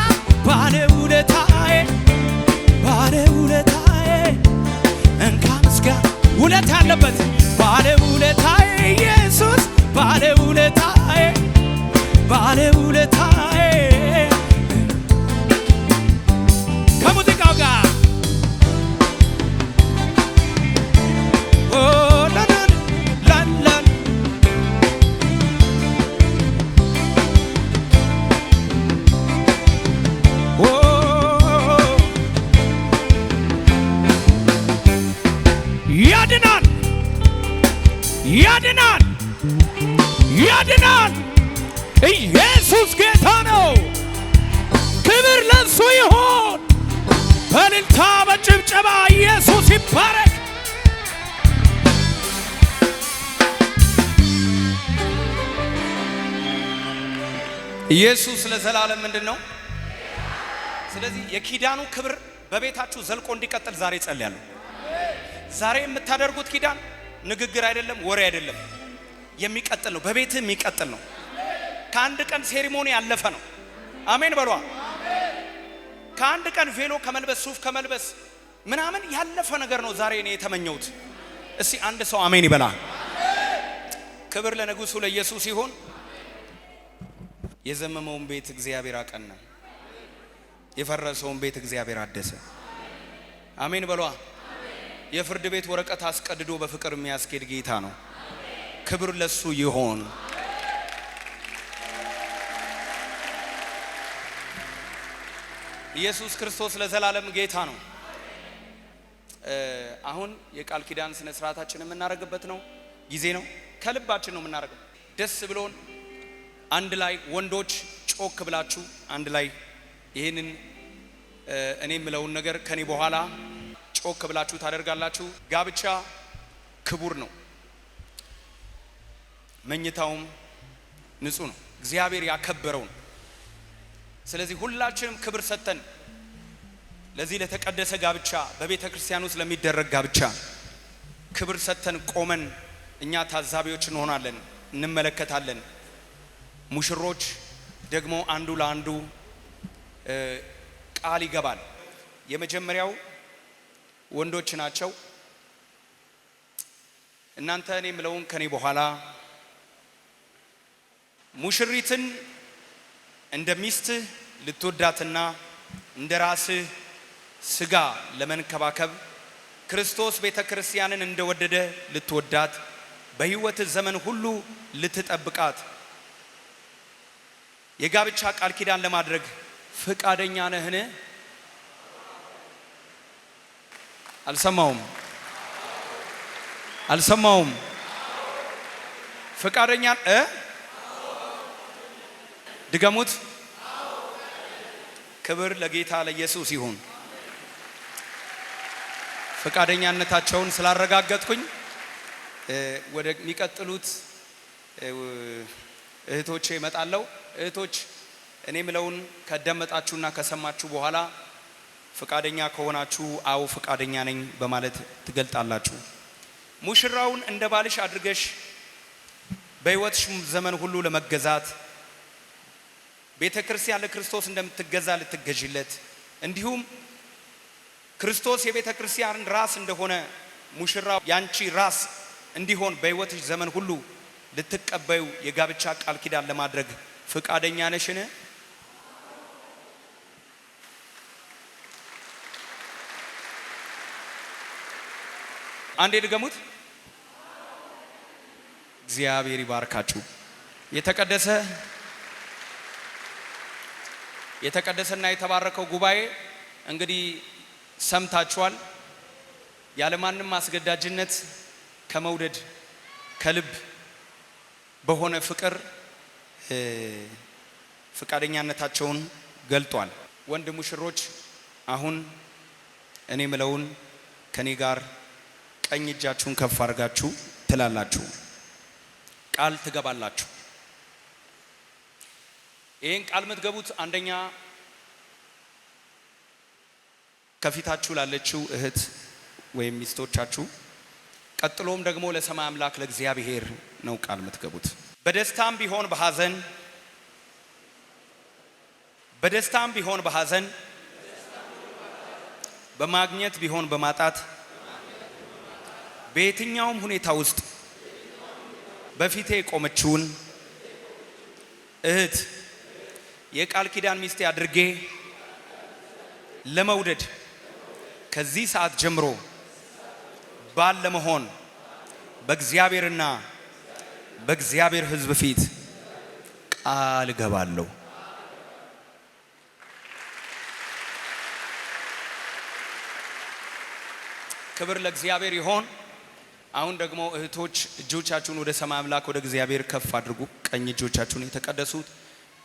ባለውለታዬ ባለውለታዬ እንካ ምስጋና ውለታ ያለበት ባለውለታዬ ኢየሱስ ባለውለታዬ ባለውለታዬ ከሙዚቃው ጋር ያድናል ያድናል ያድናል። ኢየሱስ ጌታ ነው። ክብር ለእሱ ይሁን። በእልልታ በጭብጨባ ኢየሱስ ይባረክ። ኢየሱስ ለዘላለም ምንድን ነው? ስለዚህ የኪዳኑ ክብር በቤታችሁ ዘልቆ እንዲቀጥል ዛሬ ጸልያለሁ። ዛሬ የምታደርጉት ኪዳን ንግግር አይደለም፣ ወሬ አይደለም፣ የሚቀጥል ነው። በቤትህ የሚቀጥል ነው። ከአንድ ቀን ሴሪሞኒ ያለፈ ነው። አሜን በሏ። ከአንድ ቀን ቬሎ ከመልበስ ሱፍ ከመልበስ ምናምን ያለፈ ነገር ነው ዛሬ እኔ የተመኘሁት። እስቲ አንድ ሰው አሜን ይበላ። ክብር ለንጉሡ ለኢየሱስ ይሁን። የዘመመውን ቤት እግዚአብሔር አቀና፣ የፈረሰውን ቤት እግዚአብሔር አደሰ። አሜን በሏ። የፍርድ ቤት ወረቀት አስቀድዶ በፍቅር የሚያስኬድ ጌታ ነው። ክብር ለሱ ይሁን። ኢየሱስ ክርስቶስ ለዘላለም ጌታ ነው። አሁን የቃል ኪዳን ስነ ስርዓታችን የምናደርግበት ነው ጊዜ ነው። ከልባችን ነው የምናደርገው። ደስ ብሎን አንድ ላይ ወንዶች ጮክ ብላችሁ አንድ ላይ ይሄንን እኔ የምለውን ነገር ከኔ በኋላ ጮክ ብላችሁ ታደርጋላችሁ። ጋብቻ ክቡር ነው። መኝታውም ንጹህ ነው። እግዚአብሔር ያከበረው ነው። ስለዚህ ሁላችንም ክብር ሰጥተን ለዚህ ለተቀደሰ ጋብቻ በቤተ ክርስቲያን ውስጥ ለሚደረግ ጋብቻ ክብር ሰጥተን ቆመን እኛ ታዛቢዎች እንሆናለን፣ እንመለከታለን። ሙሽሮች ደግሞ አንዱ ለአንዱ ቃል ይገባል። የመጀመሪያው ወንዶች ናቸው። እናንተ እኔ የምለውን ከኔ በኋላ ሙሽሪትን እንደ ሚስትህ ልትወዳትና እንደ ራስህ ስጋ ለመንከባከብ ክርስቶስ ቤተ ክርስቲያንን እንደወደደ ልትወዳት በሕይወት ዘመን ሁሉ ልትጠብቃት የጋብቻ ቃል ኪዳን ለማድረግ ፈቃደኛ ነህን? አልሰማውም። ፈቃደኛ ድገሙት። ክብር ለጌታ ለኢየሱስ ይሁን። ፈቃደኛነታቸውን ስላረጋገጥኩኝ ወደ የሚቀጥሉት እህቶቼ እመጣለሁ። እህቶች እኔ ምለውን ከደመጣችሁና ከሰማችሁ በኋላ ፈቃደኛ ከሆናችሁ አው ፈቃደኛ ነኝ በማለት ትገልጣላችሁ። ሙሽራውን እንደ ባልሽ አድርገሽ በሕይወትሽ ዘመን ሁሉ ለመገዛት ቤተ ክርስቲያን ለክርስቶስ እንደምትገዛ ልትገዢለት፣ እንዲሁም ክርስቶስ የቤተ ክርስቲያን ራስ እንደሆነ ሙሽራው ያንቺ ራስ እንዲሆን በሕይወትሽ ዘመን ሁሉ ልትቀበዩ የጋብቻ ቃል ኪዳን ለማድረግ ፈቃደኛ ነሽን? አንዴ ድገሙት። እግዚአብሔር ይባርካችሁ። የተቀደሰና የተባረከው ጉባኤ እንግዲህ ሰምታችኋል። ያለማንም አስገዳጅነት ከመውደድ ከልብ በሆነ ፍቅር ፈቃደኛነታቸውን ገልጧል። ወንድ ሙሽሮች አሁን እኔ ምለውን ከኔ ጋር ቀኝ እጃችሁን ከፍ አድርጋችሁ ትላላችሁ፣ ቃል ትገባላችሁ። ይሄን ቃል የምትገቡት አንደኛ ከፊታችሁ ላለችው እህት ወይም ሚስቶቻችሁ፣ ቀጥሎም ደግሞ ለሰማይ አምላክ ለእግዚአብሔር ነው ቃል የምትገቡት። በደስታም ቢሆን በሐዘን በደስታም ቢሆን በሐዘን በማግኘት ቢሆን በማጣት በየትኛውም ሁኔታ ውስጥ በፊቴ የቆመችውን እህት የቃል ኪዳን ሚስቴ አድርጌ ለመውደድ ከዚህ ሰዓት ጀምሮ ባል ለመሆን በእግዚአብሔርና በእግዚአብሔር ሕዝብ ፊት ቃል እገባለሁ። ክብር ለእግዚአብሔር ይሆን። አሁን ደግሞ እህቶች እጆቻችሁን ወደ ሰማይ አምላክ ወደ እግዚአብሔር ከፍ አድርጉ። ቀኝ እጆቻችሁን የተቀደሱት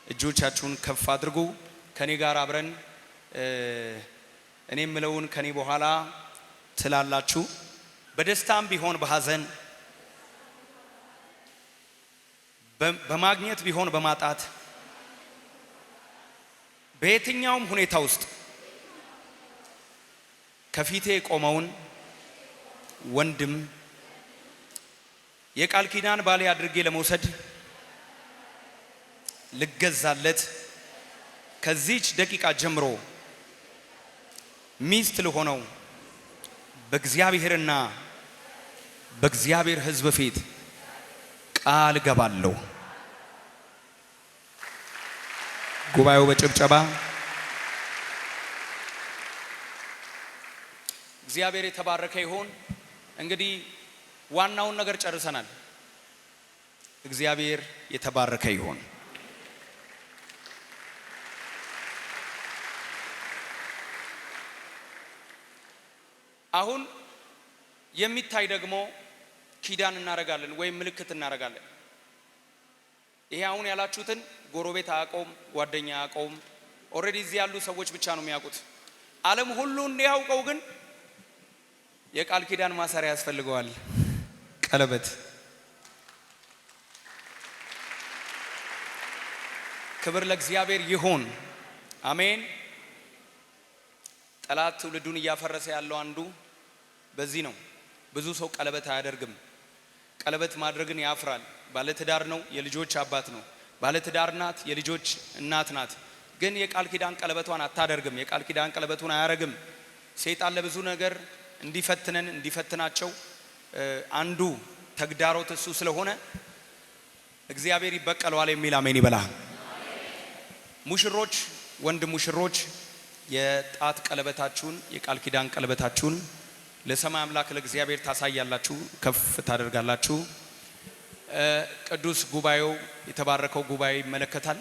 እጆቻችሁን ከፍ አድርጉ። ከኔ ጋር አብረን እኔ የምለውን ከኔ በኋላ ትላላችሁ። በደስታም ቢሆን በሐዘን በማግኘት ቢሆን በማጣት በየትኛውም ሁኔታ ውስጥ ከፊቴ የቆመውን ወንድም የቃል ኪዳን ባሌ አድርጌ ለመውሰድ ልገዛለት ከዚች ደቂቃ ጀምሮ ሚስት ለሆነው በእግዚአብሔርና በእግዚአብሔር ሕዝብ ፊት ቃል ገባለሁ። ጉባኤው በጭብጨባ እግዚአብሔር የተባረከ ይሁን። እንግዲህ ዋናውን ነገር ጨርሰናል። እግዚአብሔር የተባረከ ይሁን። አሁን የሚታይ ደግሞ ኪዳን እናረጋለን ወይም ምልክት እናረጋለን። ይሄ አሁን ያላችሁትን ጎረቤት አያውቀውም፣ ጓደኛ አያውቀውም። ኦልሬዲ እዚህ ያሉ ሰዎች ብቻ ነው የሚያውቁት። ዓለም ሁሉ እንዲያውቀው ግን የቃል ኪዳን ማሰሪያ ያስፈልገዋል፣ ቀለበት። ክብር ለእግዚአብሔር ይሁን። አሜን። ጠላት ትውልዱን እያፈረሰ ያለው አንዱ በዚህ ነው። ብዙ ሰው ቀለበት አያደርግም። ቀለበት ማድረግን ያፍራል። ባለትዳር ነው፣ የልጆች አባት ነው። ባለትዳር ናት፣ የልጆች እናት ናት። ግን የቃል ኪዳን ቀለበቷን አታደርግም። የቃል ኪዳን ቀለበቱን አያረግም። ሰይጣን ለብዙ ነገር እንዲፈትናቸው አንዱ ተግዳሮት እሱ ስለሆነ እግዚአብሔር ይበቀለዋል የሚል አሜን ይበላ። ሙሽሮች፣ ወንድ ሙሽሮች የጣት ቀለበታችሁን የቃል ኪዳን ቀለበታችሁን ለሰማይ አምላክ ለእግዚአብሔር ታሳያላችሁ፣ ከፍ ታደርጋላችሁ። ቅዱስ ጉባኤው የተባረከው ጉባኤ ይመለከታል።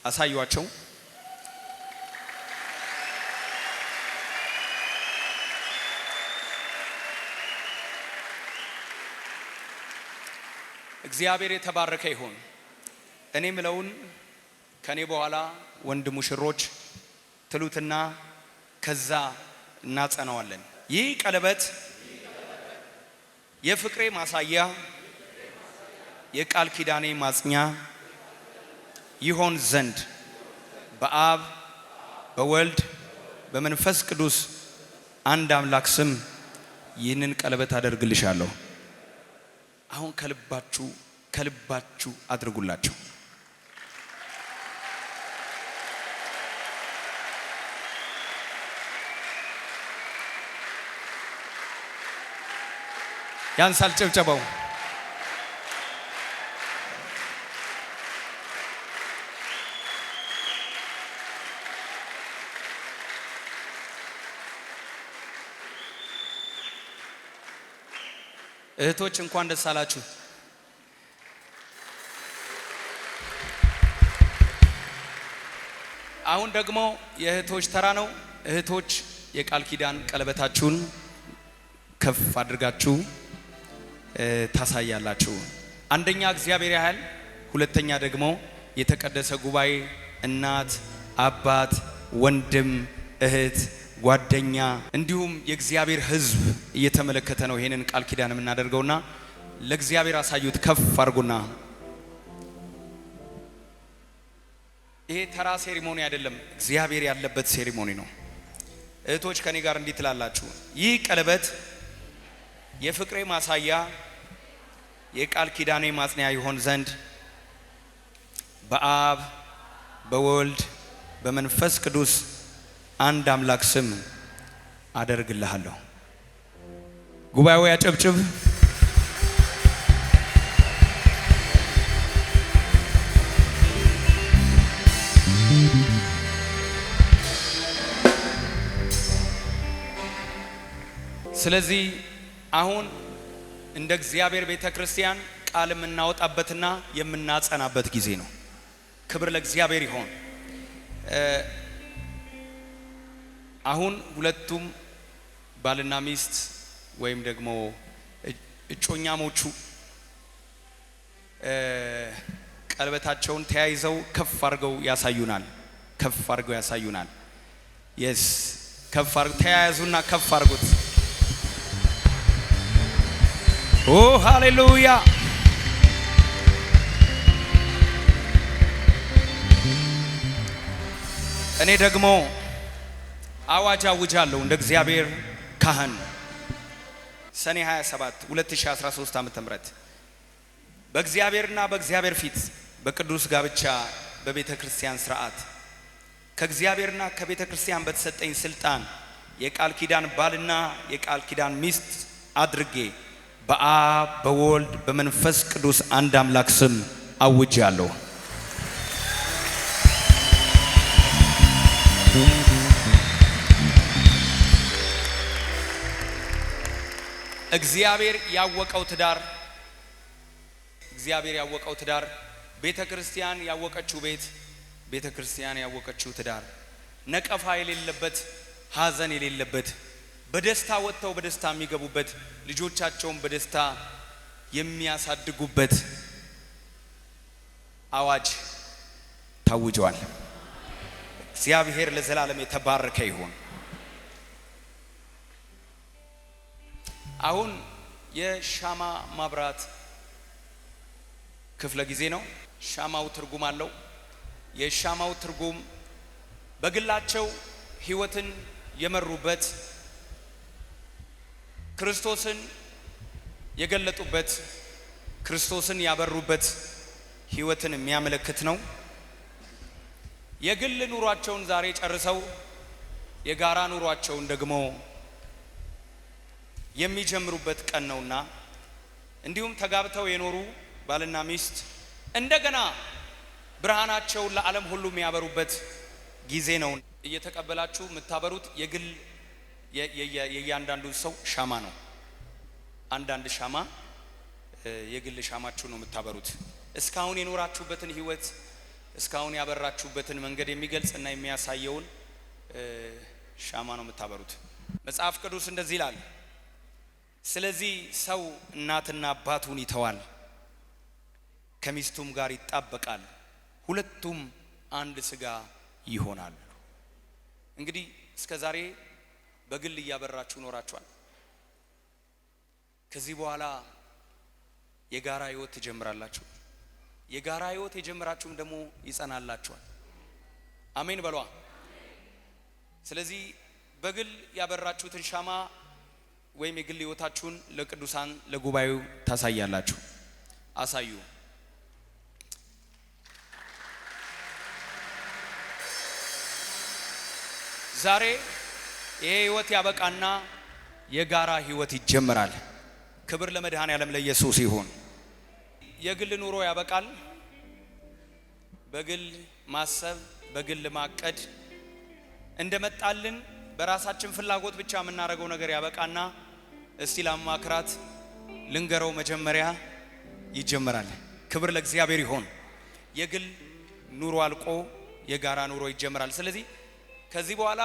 አሳዩአቸው። እግዚአብሔር የተባረከ ይሁን። እኔ ምለውን ከኔ በኋላ ወንድ ሙሽሮች ትሉትና ከዛ እናጸናዋለን። ይህ ቀለበት የፍቅሬ ማሳያ የቃል ኪዳኔ ማጽኛ ይሆን ዘንድ በአብ በወልድ በመንፈስ ቅዱስ አንድ አምላክ ስም ይህንን ቀለበት አደርግልሻለሁ። አሁን ከልባችሁ አድርጉላቸው። ያንሳል ጭብጨባው። እህቶች እንኳን ደስ አላችሁ። አሁን ደግሞ የእህቶች ተራ ነው። እህቶች የቃል ኪዳን ቀለበታችሁን ከፍ አድርጋችሁ ታሳያላችሁ። አንደኛ እግዚአብሔር ያህል፣ ሁለተኛ ደግሞ የተቀደሰ ጉባኤ እናት፣ አባት፣ ወንድም፣ እህት፣ ጓደኛ እንዲሁም የእግዚአብሔር ሕዝብ እየተመለከተ ነው ይሄንን ቃል ኪዳን የምናደርገውና ለእግዚአብሔር አሳዩት። ከፍ አድርጉና ይሄ ተራ ሴሪሞኒ አይደለም፣ እግዚአብሔር ያለበት ሴሪሞኒ ነው። እህቶች ከኔ ጋር እንዲህ ትላላችሁ። ይህ ቀለበት የፍቅሬ ማሳያ የቃል ኪዳኔ ማጽኛ ይሆን ዘንድ በአብ በወልድ በመንፈስ ቅዱስ አንድ አምላክ ስም አደርግልሃለሁ። ጉባኤው ያጨብጭብ። ስለዚህ አሁን እንደ እግዚአብሔር ቤተክርስቲያን ቃል የምናወጣበትና የምናጸናበት ጊዜ ነው። ክብር ለእግዚአብሔር ይሁን። አሁን ሁለቱም ባልና ሚስት ወይም ደግሞ እጮኛሞቹ ቀለበታቸውን ተያይዘው ከፍ አድርገው ያሳዩናል። የስ ከፍ አድርገው ተያያዙና ከፍ አድርጉት። ኦ ሃሌሉያ! እኔ ደግሞ አዋጅ አውጃለሁ እንደ እግዚአብሔር ካህን ሰኔ 27 2013 ዓ.ም በእግዚአብሔርና በእግዚአብሔር ፊት በቅዱስ ጋብቻ በቤተ ክርስቲያን ሥርዓት ከእግዚአብሔርና ከቤተ ክርስቲያን በተሰጠኝ ስልጣን የቃል ኪዳን ባልና የቃል ኪዳን ሚስት አድርጌ በአብ በወልድ በመንፈስ ቅዱስ አንድ አምላክ ስም አውጃለሁ። እግዚአብሔር ያወቀው ትዳር ቤተክርስቲያን ያወቀችው ቤተክርስቲያን ያወቀችው ትዳር ነቀፋ የሌለበት ሐዘን የሌለበት በደስታ ወጥተው በደስታ የሚገቡበት ልጆቻቸውን በደስታ የሚያሳድጉበት አዋጅ ታውጇል። እግዚአብሔር ለዘላለም የተባረከ ይሁን። አሁን የሻማ ማብራት ክፍለ ጊዜ ነው። ሻማው ትርጉም አለው። የሻማው ትርጉም በግላቸው ሕይወትን የመሩበት ክርስቶስን የገለጡበት ክርስቶስን ያበሩበት ሕይወትን የሚያመለክት ነው። የግል ኑሯቸውን ዛሬ ጨርሰው የጋራ ኑሯቸውን ደግሞ የሚጀምሩበት ቀን ነውና እንዲሁም ተጋብተው የኖሩ ባልና ሚስት እንደገና ብርሃናቸውን ለዓለም ሁሉ የሚያበሩበት ጊዜ ነው። እየተቀበላችሁ የምታበሩት የግል የእያንዳንዱ ሰው ሻማ ነው። አንዳንድ ሻማ የግል ሻማችሁ ነው የምታበሩት። እስካሁን የኖራችሁበትን ህይወት እስካሁን ያበራችሁበትን መንገድ የሚገልጽ እና የሚያሳየውን ሻማ ነው የምታበሩት። መጽሐፍ ቅዱስ እንደዚህ ይላል፣ ስለዚህ ሰው እናትና አባቱን ይተዋል፣ ከሚስቱም ጋር ይጣበቃል፣ ሁለቱም አንድ ስጋ ይሆናሉ። እንግዲህ እስከዛሬ በግል እያበራችሁ ኖራችኋል። ከዚህ በኋላ የጋራ ህይወት ትጀምራላችሁ። የጋራ ህይወት የጀመራችሁም ደግሞ ይጸናላችኋል። አሜን በሏ። ስለዚህ በግል ያበራችሁትን ሻማ ወይም የግል ህይወታችሁን ለቅዱሳን ለጉባኤው ታሳያላችሁ። አሳዩ። ዛሬ ይሄ ህይወት ያበቃና የጋራ ህይወት ይጀምራል። ክብር ለመድኃኔዓለም ለኢየሱስ ይሁን። የግል ኑሮ ያበቃል። በግል ማሰብ፣ በግል ማቀድ እንደመጣልን በራሳችን ፍላጎት ብቻ የምናደርገው ነገር ያበቃና እስቲ ላማክራት ልንገረው መጀመሪያ ይጀምራል። ክብር ለእግዚአብሔር ይሁን። የግል ኑሮ አልቆ የጋራ ኑሮ ይጀምራል። ስለዚህ ከዚህ በኋላ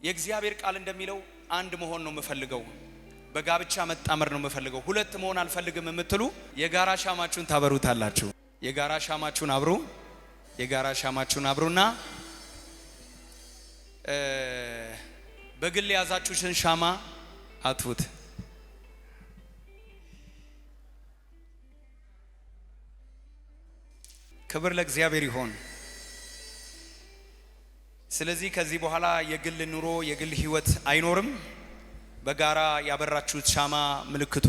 የእግዚአብሔር ቃል እንደሚለው አንድ መሆን ነው የምፈልገው፣ በጋብቻ መጣመር ነው የምፈልገው፣ ሁለት መሆን አልፈልግም የምትሉ የጋራ ሻማችሁን ታበሩታላችሁ። የጋራ ሻማችሁን አብሩ። የጋራ ሻማችሁን አብሩና በግል ያዛችሁትን ሻማ አጥፉት። ክብር ለእግዚአብሔር ይሁን። ስለዚህ ከዚህ በኋላ የግል ኑሮ የግል ህይወት አይኖርም። በጋራ ያበራችሁት ሻማ ምልክቱ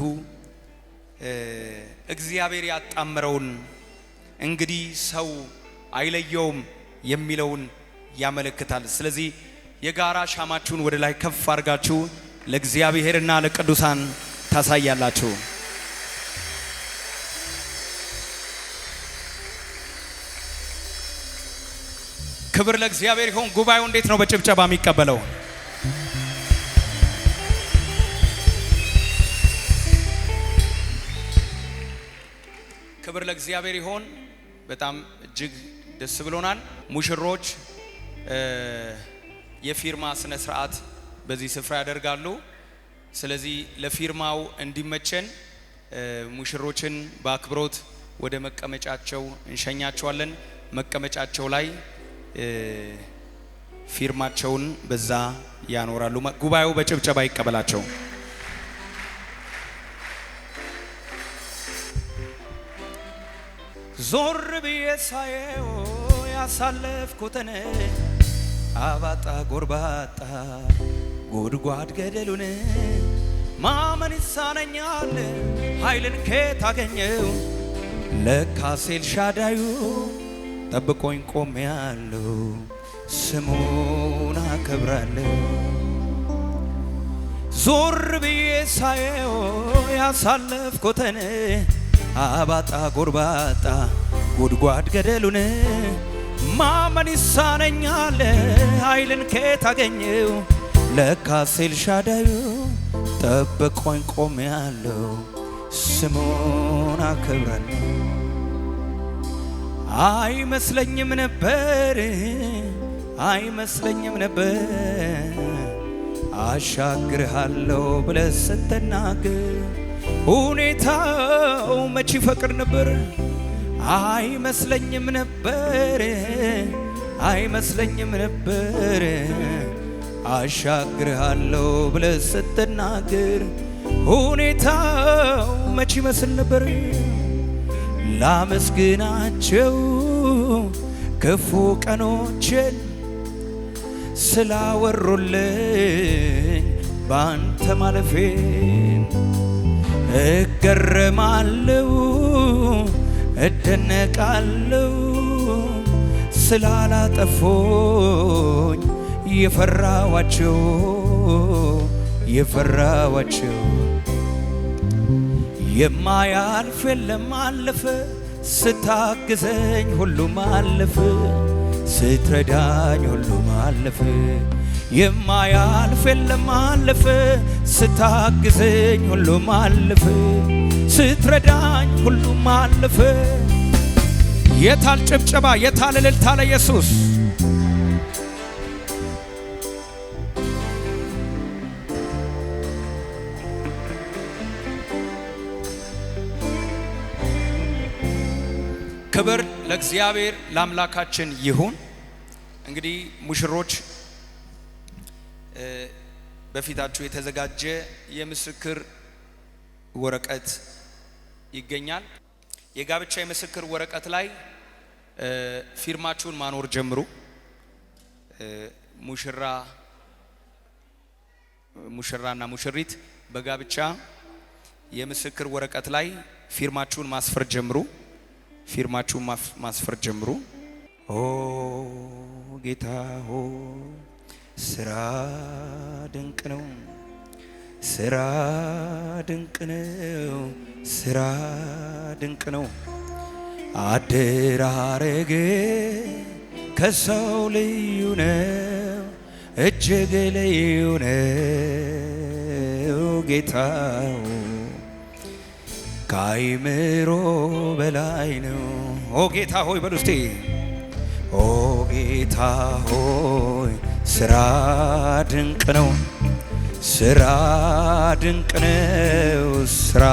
እግዚአብሔር ያጣመረውን እንግዲህ ሰው አይለየውም የሚለውን ያመለክታል። ስለዚህ የጋራ ሻማችሁን ወደ ላይ ከፍ አድርጋችሁ ለእግዚአብሔርና ለቅዱሳን ታሳያላችሁ። ክብር ለእግዚአብሔር ይሁን። ጉባኤው እንዴት ነው በጭብጨባ የሚቀበለው? ክብር ለእግዚአብሔር ይሁን። በጣም እጅግ ደስ ብሎናል። ሙሽሮች የፊርማ ስነ ስርዓት በዚህ ስፍራ ያደርጋሉ። ስለዚህ ለፊርማው እንዲመቸን ሙሽሮችን በአክብሮት ወደ መቀመጫቸው እንሸኛቸዋለን። መቀመጫቸው ላይ ፊርማቸውን በዛ ያኖራሉ። ጉባኤው በጭብጨባ ይቀበላቸው። ዞር ብዬ ሳየው ያሳለፍኩትን አባጣ ጎርባጣ ጉድጓድ ገደሉን ማመን ይሳነኛል ኃይልን ከየት አገኘው? ለካስ ኤልሻዳዩ ጠብቆኝ ቆሜያለሁ ስሙን አከብራለሁ። ዞር ብዬ ሳየው ያሳለፍኩትን አባጣ ጎርባጣ ጉድጓድ ገደሉን ማመን ይሳነኛል ኃይልን ከየት አገኘው? ለካስ ኤልሻዳዩ ጠብቆኝ ቆሜያለሁ ስሙን አከብራለሁ። አይመስለኝም ነበር አሻግርሃለሁ ብለህ ስትናገር ሁኔታው መች ይፈቅድ ነበር? አይመስለኝም ነበር አሻግርሃለሁ ብለህ ስትናገር ሁኔታው መች ይመስል ነበር? ላመስግናቸው ክፉ ቀኖችን ስላወሩልኝ ባንተ ማለፌን እገረማለሁ እደነቃለሁ ስላላጠፎኝ የፈራዋቸው የማያልፍ የለም አለፈ ስታግዘኝ ሁሉም አለፈ ስትረዳኝ ሁሉም አለፈ የማያልፍ የለም አለፈ ስታግዘኝ ሁሉም አለፈ ስትረዳኝ ሁሉም አለፈ። የታል ጭብጨባ የታል እልልታ ለኢየሱስ? ክብር ለእግዚአብሔር ለአምላካችን ይሁን። እንግዲህ ሙሽሮች በፊታችሁ የተዘጋጀ የምስክር ወረቀት ይገኛል። የጋብቻ የምስክር ወረቀት ላይ ፊርማችሁን ማኖር ጀምሩ። ሙሽራና ሙሽሪት በጋብቻ የምስክር ወረቀት ላይ ፊርማችሁን ማስፈር ጀምሩ። ኦ ጌታ ሆይ ስራ ድንቅ ነው፣ ስራ ድንቅ ነው፣ ስራ ድንቅ ነው። አደራረግ ከሰው ልዩ ነው፣ እጅግ ልዩ ነው። ጌታ ከአይምሮ በላይ ነው። ኦ ጌታ ሆይ በሉ እስቲ። ኦ ጌታ ሆይ ስራ ድንቅ ነው፣ ስራ ድንቅ ነው፣ ስራ